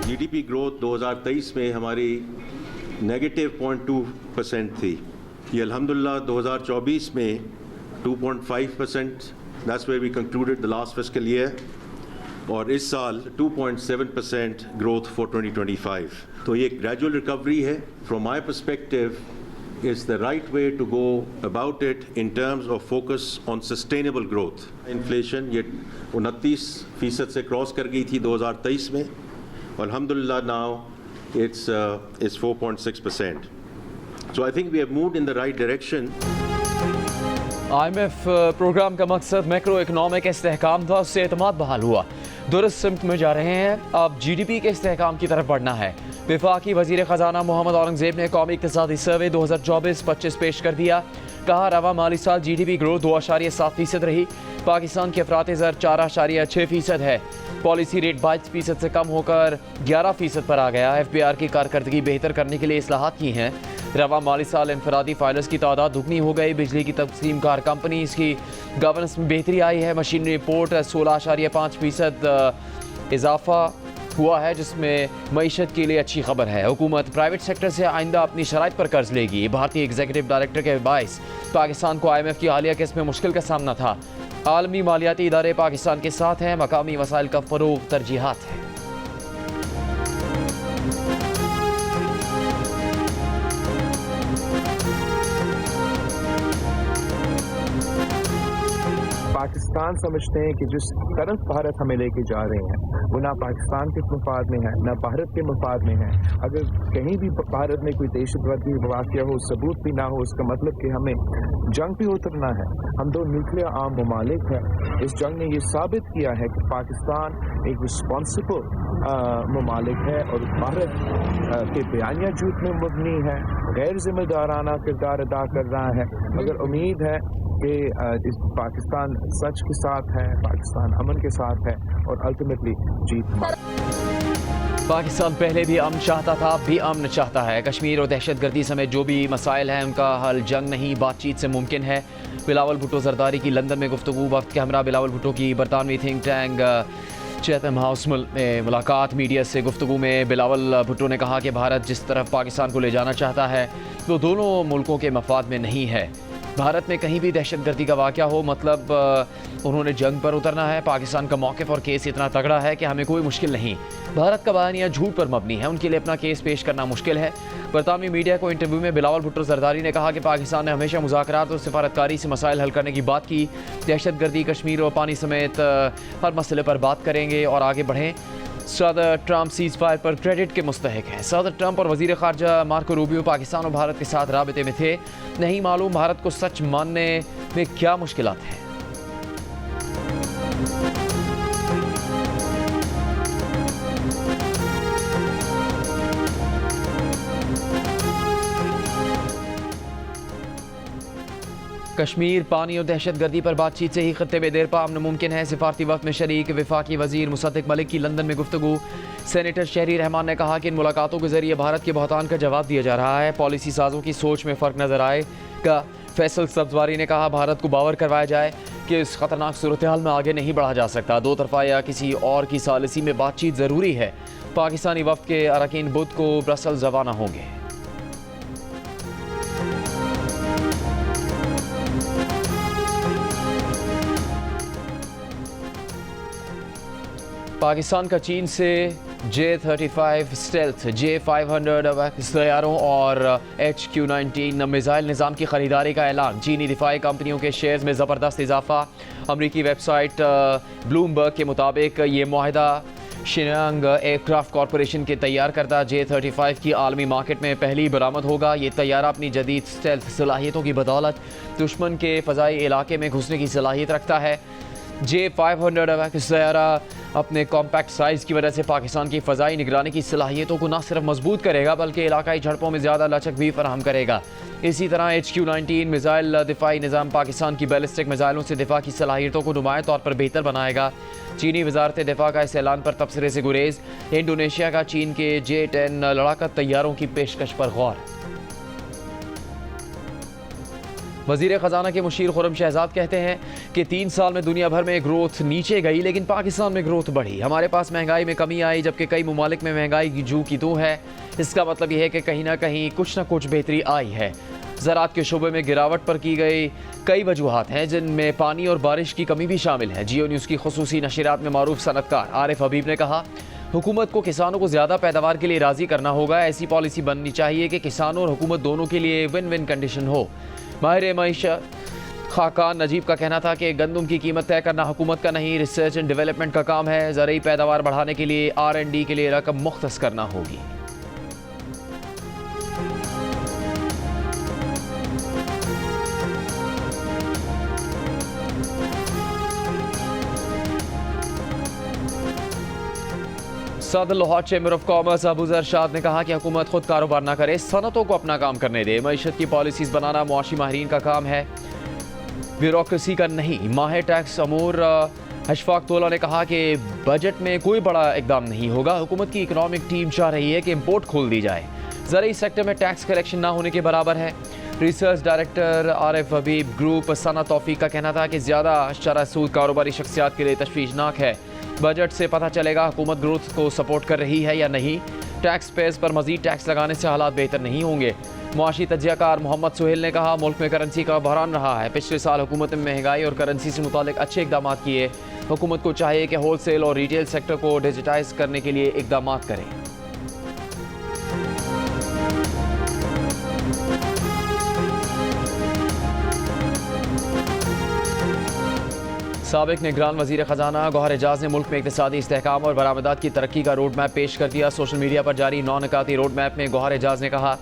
GDP growth 2023 में हमारी -0.2% थी। ये अल्हम्दुलिल्लाह 2024 में 2.5%, that's where we concluded the last fiscal year, और इस साल 2.7% ग्रोथ फॉर 2025। तो ये ग्रेजुअल रिकवरी है। From my perspective is the right way to go about it in terms of focus on sustainable growth. Inflation ये 29% से cross कर गई थी 2023 में, और alhamdulillah now it's 4.6%. So I think we have moved in the right direction. IMF programme का मकसद macro economic इस्तेहकाम था, उससे एतमाद बहाल हुआ। दुरुस्त सिमत में जा रहे हैं, अब GDP के इस्तेहकाम की तरफ बढ़ना है। वफाकी वज़ीर ख़जाना मोहम्मद औरंगज़ेब ने कौमी इक़्तिसादी सर्वे 2024-25 पेश कर दिया। कहा रवा माली साल GDP ग्रोथ 2.7% रही। पाकिस्तान की अफरात ज़र 4.6% है। पॉलिसी रेट 22% से कम होकर 11% पर आ गया। FBR की कारकर्दगी बेहतर करने के लिए इस्लाहात की हैं। रवा माली साल इनफरादी फाइलर्स की तादाद दुगनी हो गई। बिजली की तकसीम कार कंपनीज़ की गवर्नेंस में बेहतरी आई है। मशीनरी रिपोर्ट 16.5% इजाफा हुआ है, जिसमें मईशत के लिए अच्छी खबर है। हुकूमत प्राइवेट सेक्टर से आइंदा अपनी शराइत पर कर्ज लेगी। भारतीय एग्जीक्यूटिव डायरेक्टर के बाइस पाकिस्तान को IMF की हालिया केस में मुश्किल का सामना था। आलमी मालियाती इदारे पाकिस्तान के साथ हैं, मकामी वसाइल का फ़रोग़ तरजीहात है। पाकिस्तान समझते हैं कि जिस तरफ भारत हमें लेके जा रहे हैं वो ना पाकिस्तान के मफाद में है ना भारत के मफाद में है। अगर कहीं भी भारत में कोई दहशतगर्दी वाक़या हो, सबूत भी ना हो, इसका मतलब कि हमें जंग पे उतरना है। हम दो न्यूक्लियर आर्म ममालिक हैं। इस जंग ने ये साबित किया है कि पाकिस्तान एक रिस्पॉन्सिबल ममालिक है और भारत के बयानिया झूठ में मबनी है, गैर जिम्मेदाराना किरदार अदा कर रहा है। मगर उम्मीद है कि इस पाकिस्तान सच के साथ है, पाकिस्तान अमन के साथ है और अल्टीमेटली जीत हमारी। पाकिस्तान पहले भी अमन चाहता था, अब भी अमन चाहता है। कश्मीर और दहशतगर्दी समेत जो भी मसाइल हैं उनका हल जंग नहीं बातचीत से मुमकिन है। बिलावल भुट्टो जरदारी की लंदन में गुफ्तगू। वक्त के हमरा बिलावल भुट्टो की बरतानवी थिंक टैंक चैथम हाउस में मुलाकात। मीडिया से गुफ्तगू में बिलावल भुट्टो ने कहा कि भारत जिस तरफ पाकिस्तान को ले जाना चाहता है वो दोनों मुल्कों के मफाद में नहीं है। भारत में कहीं भी दहशतगर्दी का वाक़या हो, मतलब उन्होंने जंग पर उतरना है। पाकिस्तान का मौक़िफ़ और केस इतना तगड़ा है कि हमें कोई मुश्किल नहीं। भारत का बयानिया झूठ पर मबनी है, उनके लिए अपना केस पेश करना मुश्किल है। बरतानवी मीडिया को इंटरव्यू में बिलावल भुट्टो जरदारी ने कहा कि पाकिस्तान ने हमेशा मुज़ाकरात और सिफारतकारी से मसाइल हल करने की बात की। दहशतगर्दी, कश्मीर और पानी समेत हर मसले पर बात करेंगे और आगे बढ़ें। सदर ट्रंप सीज़ फायर पर क्रेडिट के मुस्तहिक हैं। सदर ट्रंप और वज़ीर ख़ारजा मार्को रूबियो पाकिस्तान और भारत के साथ राबिते में थे। नहीं मालूम भारत को सच मानने में क्या मुश्किलात हैं। कश्मीर, पानी और दहशतगर्दी पर बातचीत से ही खत्ते में देर पा अमन मुमकिन है। सिफारती वक्त में शरीक वफाकी वज़ीर मुसद्दिक मलिक की लंदन में गुफ्तगू। सेनेटर शहरी रहमान ने कहा कि इन मुलाकातों के जरिए भारत के बहतान का जवाब दिया जा रहा है। पॉलिसी साजों की सोच में फ़र्क नज़र आएगा। फैसल सब्जवारी ने कहा भारत को बावर करवाया जाए कि इस खतरनाक सूरत हाल में आगे नहीं बढ़ा जा सकता। दो तरफा या किसी और की सालिसी में बातचीत ज़रूरी है। पाकिस्तानी वफ़द के अरकान बुध को ब्रसल्स रवाना होंगे। पाकिस्तान का चीन से J-35 स्टेल्थ, J-500 तैयारों और HQ-19 मिसाइल निज़ाम की ख़रीदारी का ऐलान। चीनी दिफाई कंपनियों के शेयर्स में ज़बरदस्त इजाफा। अमरीकी वेबसाइट ब्लूमबर्ग के मुताबिक ये मुआहदा शिनांग एयरक्राफ्ट कॉरपोरेशन के तैयार करदा J-35 की आलमी मार्केट में पहली बरामद होगा। ये तैयारा अपनी जदीद स्टेल्थ सलाहियतों की बदौलत दुश्मन के फ़ज़ाई इलाके में घुसने की सलाहियत रखता है। J-500 तैयारा अपने कॉम्पैक्ट साइज़ की वजह से पाकिस्तान की फ़ज़ाई निगरानी की सलाहियतों को न सिर्फ मजबूत करेगा बल्कि इलाकाई झड़पों में ज़्यादा लचक भी फराहम करेगा। इसी तरह HQ-19 मिसाइल दिफाई निज़ाम पाकिस्तान की बैलिस्टिक मिसाइलों से दिफा की सलाहियतों को नुमाया तौर पर बेहतर बनाएगा। चीनी वजारत दिफा का इस ऐलान पर तबसरे से गुरेज। इंडोनेशिया का चीन के J-10 लड़ाका तैयारों की पेशकश पर गौर। वज़ीर ख़जाना के मुशीर खुर्रम शहजाद कहते हैं कि 3 साल में दुनिया भर में ग्रोथ नीचे गई लेकिन पाकिस्तान में ग्रोथ बढ़ी। हमारे पास महंगाई में कमी आई जबकि कई ममालिक में महंगाई की जू की तू है। इसका मतलब यह है कि कहीं ना कहीं कुछ ना कुछ बेहतरी आई है। ज़राअत के शोबे में गिरावट पर की गई कई वजूहात हैं जिनमें पानी और बारिश की कमी भी शामिल है। जियो न्यूज़ की खुसूसी नशरियात में मारूफ सनतकार आरिफ हबीब ने कहा, हुकूमत को किसानों को ज़्यादा पैदावार के लिए राज़ी करना होगा। ऐसी पॉलिसी बननी चाहिए कि किसानों और हुकूमत दोनों के लिए विन विन कंडीशन हो। माहिर मईशत खाकान नजीब का कहना था कि गंदम की कीमत तय करना हुकूमत का नहीं, रिसर्च एंड डेवलपमेंट का काम है। ज़रूरी पैदावार बढ़ाने के लिए R&D के लिए रकम मुख्तस करना होगी। सदर Lahore chamber of commerce Abuzar शाद ने कहा कि हुकूमत खुद कारोबार ना करे, सनतों को अपना काम करने दे। मईशत की पॉलिसीज़ बनाना मुआशी माहिरीन का काम है, ब्यूरोक्रेसी का नहीं। माहिर टैक्स अमूर अशफाक तोला ने कहा कि बजट में कोई बड़ा इकदाम नहीं होगा। हुकूमत की इकनॉमिक टीम चाह रही है कि इम्पोर्ट खोल दी जाए। ज़रूरी सेक्टर में टैक्स कलेक्शन ना होने के बराबर है। रिसर्च डायरेक्टर आरिफ हबीब ग्रुप सना तौफीक का कहना था कि ज़्यादा शरह सूद कारोबारी शख्सियात के लिए तशवीशनाक है। बजट से पता चलेगा हुकूमत ग्रोथ को सपोर्ट कर रही है या नहीं। टैक्स पेयर्स पर मजीद टैक्स लगाने से हालात बेहतर नहीं होंगे। मुआशी तजियाकार मोहम्मद सुहेल ने कहा, मुल्क में करेंसी का बहरान रहा है। पिछले साल हुकूमत ने महंगाई और करेंसी से मुतालिक अच्छे इकदाम किए। हुकूमत को चाहिए कि होल सेल और रिटेल सेक्टर को डिजिटाइज करने के लिए इकदाम करें। साबिक निगरान वज़ीर ख़जाना गौहर एजाज ने मुल्क में इक़्तिसादी इस्तेहकाम और बरामदात की तरक्की का रोड मैप पेश कर दिया। सोशल मीडिया पर जारी 9 निकाती रोड मैप में गौहर एजाज ने कहा,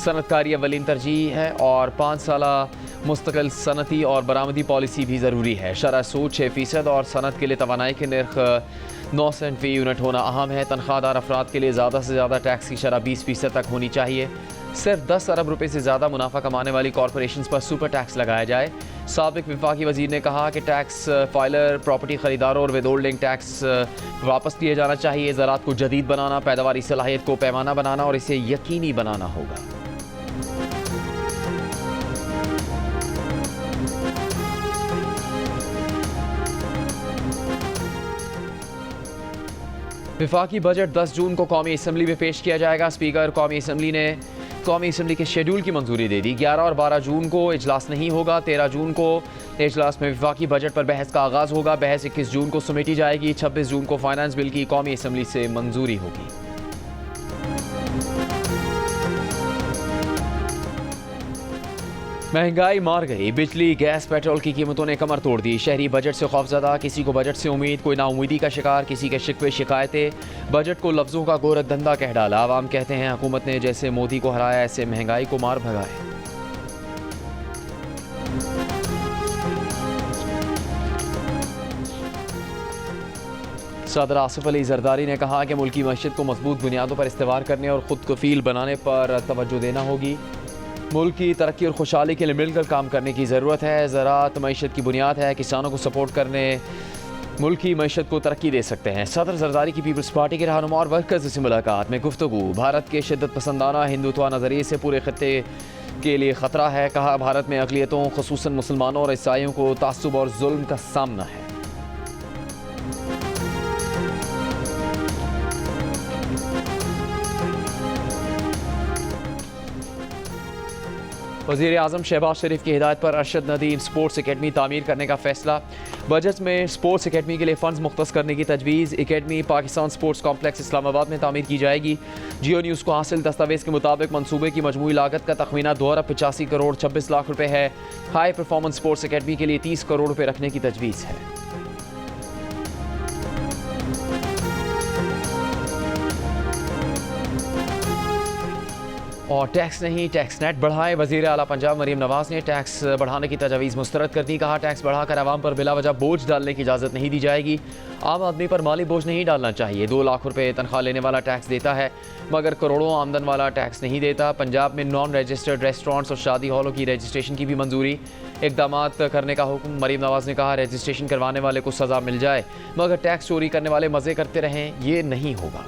सनतकारी अव्वलीन तरजीह है और 5 साला मुस्तकिल सनती और बरामदी पॉलिसी भी ज़रूरी है। शरह सूद 6% और सनत के लिए तवानाई के नर्ख 9 सेंट फ़ी यूनिट होना अहम है। तनख्वाहदार अफराद के लिए ज़्यादा से ज़्यादा टैक्स की शरह 20% तक होनी चाहिए। सिर्फ 10 अरब रुपये से ज़्यादा मुनाफा कमाने वाली कॉरपोरेशंस पर सुपर टैक्स लगाया जाए। साबिक विफाकी वज़ीर ने कहा कि टैक्स फाइलर, प्रॉपर्टी ख़रीदारों और विदहोल्डिंग टैक्स वापस लिए जाना चाहिए। ज़राअत को जदीद बनाना, पैदावारी सलाहियत को पैमाना बनाना और इसे यकीनी बनाना होगा। विफाकी बजट 10 जून को कौमी असम्बली में पेश किया जाएगा। स्पीकर कौमी असम्बली ने कौमी असम्बली के शेड्यूल की मंजूरी दे दी। 11 और 12 जून को इजलास नहीं होगा। 13 जून को इजलास में विफाकी बजट पर बहस का आगाज़ होगा। बहस 21 जून को समेटी जाएगी। 26 जून को फाइनेंस बिल की कौमी असम्बली से मंजूरी होगी। महंगाई मार गई। बिजली, गैस, पेट्रोल की कीमतों ने कमर तोड़ दी। शहरी बजट से खौफजदा, किसी को बजट से उम्मीद, कोई नाउमीदी का शिकार, किसी के शिकवे शिकायतें। बजट को लफ्ज़ों का गोरख धंधा कह डाला। आवाम कहते हैं हुकूमत ने जैसे मोदी को हराया ऐसे महंगाई को मार भगाए। सदर आसिफ अली जरदारी ने कहा कि मुल्की मईशत को मजबूत बुनियादों पर इस्तेवार करने और ख़ुद कफ़ील बनाने पर तवज्जो देना होगी। मुल्क की तरक्की और खुशहाली के लिए मिलकर काम करने की ज़रूरत है। ज़राअत मईशत की बुनियाद है। किसानों को सपोर्ट करने मुल्क की मईशत को तरक्की दे सकते हैं। सदर जरदारी की पीपल्स पार्टी के रहनुमा और वर्कर्स से मुलाकात में गुफ्तगू। भारत के शिद्दत पसंदाना हिंदुत्व नज़रिए से पूरे खत्ते के लिए ख़तरा है। कहा, भारत में अक़लियतों ख़ुसूसन मुसलमानों और ईसाइयों को तासुब और जुल्म का सामना है। वज़ीर आज़म शहबाज शरीफ की हिदायत पर अरशद नदीम स्पोर्ट्स अकेडमी तामीर करने का फैसला। बजट में स्पोर्ट्स अकेडमी के लिए फ़ंड्स मुख्तस करने की तजवीज़। Academy Pakistan sports complex Islamabad में तामीर की जाएगी। जियो न्यूज़ को हासिल दस्तावेज़ के मुताबिक मनसूबे की मजमूई लागत का तखमीना 2 अरब 85 करोड़ 26 लाख रुपये है। हाई परफॉर्मेंस स्पोर्ट्स अकेडमी के लिए 30 करोड़ रुपये रखने की तजवीज़ है। और टैक्स नहीं, टैक्स नेट बढ़ाए। वज़ीर आला पंजाब मरीम नवाज़ ने टैक्स बढ़ाने की तजवीज़ मुस्तरद कर दी। कहा, टैक्स बढ़ाकर आवाम पर बिला वजह बोझ डालने की इजाज़त नहीं दी जाएगी। आम आदमी पर माली बोझ नहीं डालना चाहिए। 2 लाख रुपये तनख्वाह लेने वाला टैक्स देता है मगर करोड़ों आमदन वाला टैक्स नहीं देता। पंजाब में नॉन रजिस्टर्ड रेस्टोरेंट्स और शादी हॉलों की रजिस्ट्रेशन की भी मंजूरी। इकदाम करने का हुक्म। मरीम नवाज़ ने कहा, रजिस्ट्रेशन करवाने वाले को सज़ा मिल जाए मगर टैक्स चोरी करने वाले मज़े करते रहें, ये नहीं होगा।